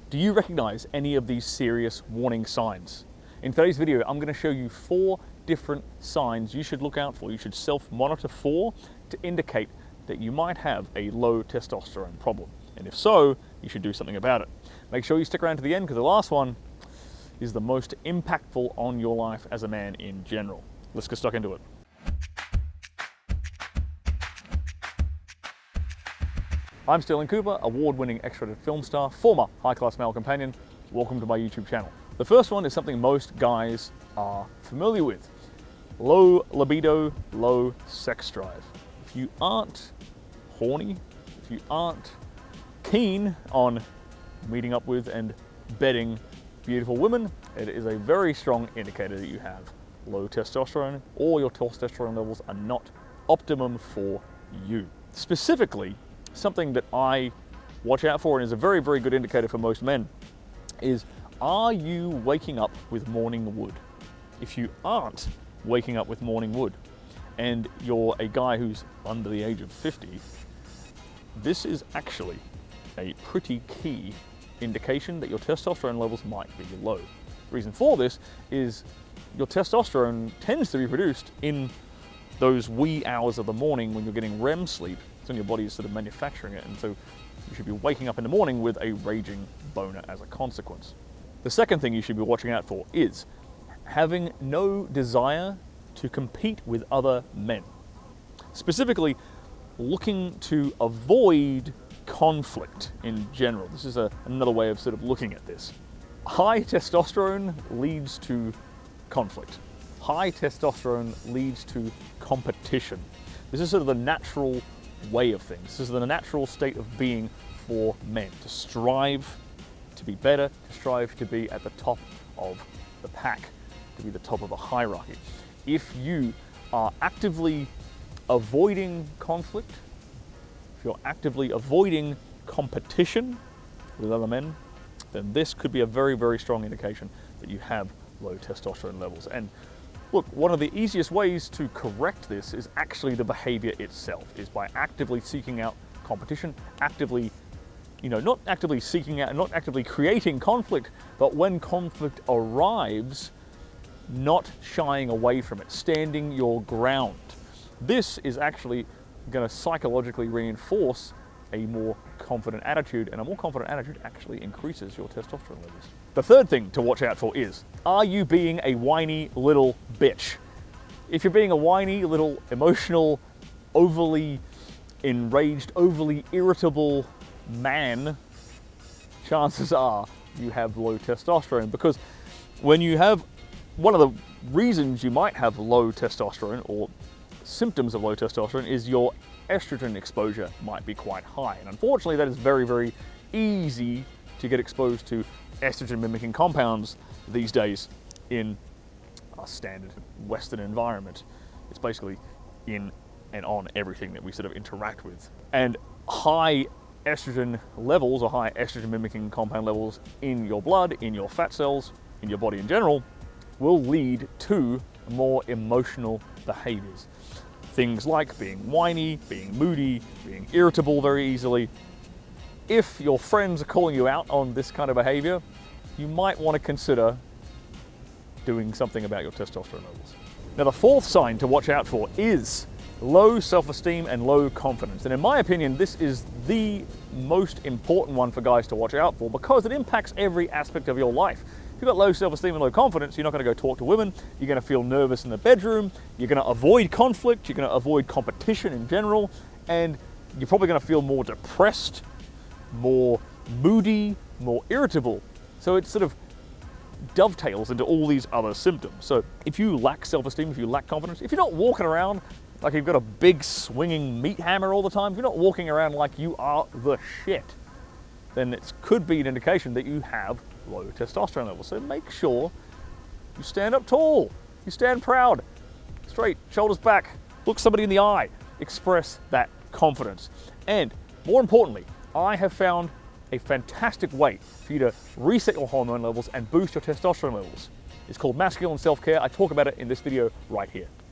Do you recognize any of these serious warning signs? In today's video, I'm going to show you 4 different signs you should look out for, you should self-monitor for, to indicate that you might have a low testosterone problem. And if so, you should do something about it. Make sure you stick around to the end, because the last one is the most impactful on your life as a man in general. Let's get stuck into it. I'm Stirling Cooper, award-winning X-rated film star, former high-class male companion. Welcome to my YouTube channel. The first one is something most guys are familiar with. Low libido, low sex drive. If you aren't horny, if you aren't keen on meeting up with and bedding beautiful women, it is a very strong indicator that you have low testosterone, or your testosterone levels are not optimum for you. Specifically, something that I watch out for and is a very, very good indicator for most men is, are you waking up with morning wood? If you aren't waking up with morning wood and you're a guy who's under the age of 50, this is actually a pretty key indication that your testosterone levels might be low. The reason for this is your testosterone tends to be produced in those wee hours of the morning when you're getting REM sleep. It's when your body is sort of manufacturing it, and so you should be waking up in the morning with a raging boner as a consequence. The second thing you should be watching out for is having no desire to compete with other men. Specifically, looking to avoid conflict in general. This is another way of sort of looking at this. High testosterone leads to conflict. High testosterone leads to competition. This is sort of the natural way of things. This is the natural state of being for men, to strive to be better, to strive to be at the top of the pack, to be the top of a hierarchy. If you are actively avoiding conflict, if you're actively avoiding competition with other men, then this could be a very, very strong indication that you have low testosterone levels. And look, one of the easiest ways to correct this is actually the behavior itself, is by actively seeking out competition, actively, not actively seeking out, not actively creating conflict, but when conflict arrives, not shying away from it, standing your ground. This is actually going to psychologically reinforce a more confident attitude, and a more confident attitude actually increases your testosterone levels. The third thing to watch out for is, are you being a whiny little bitch? If you're being a whiny little emotional, overly enraged, overly irritable man, chances are you have low testosterone, because when you have, one of the reasons you might have low testosterone, or symptoms of low testosterone, is your estrogen exposure might be quite high. And unfortunately, that is very, very easy to get exposed to estrogen mimicking compounds these days in a standard Western environment. It's basically in and on everything that we sort of interact with. And high estrogen levels, or high estrogen mimicking compound levels in your blood, in your fat cells, in your body in general, will lead to more emotional behaviors. Things like being whiny, being moody, being irritable very easily. If your friends are calling you out on this kind of behavior, you might want to consider doing something about your testosterone levels. Now, the fourth sign to watch out for is low self-esteem and low confidence. And in my opinion, this is the most important one for guys to watch out for, because it impacts every aspect of your life. If you've got low self-esteem and low confidence, you're not going to go talk to women, you're going to feel nervous in the bedroom, you're going to avoid conflict, you're going to avoid competition in general, and you're probably going to feel more depressed, more moody, more irritable. So it sort of dovetails into all these other symptoms. So if you lack self-esteem, if you lack confidence, if you're not walking around like you've got a big swinging meat hammer all the time, if you're not walking around like you are the shit, then it could be an indication that you have low testosterone levels. So make sure you stand up tall, you stand proud, straight, shoulders back, look somebody in the eye, express that confidence. And more importantly, I have found a fantastic way for you to reset your hormone levels and boost your testosterone levels. It's called masculine self-care. I talk about it in this video right here.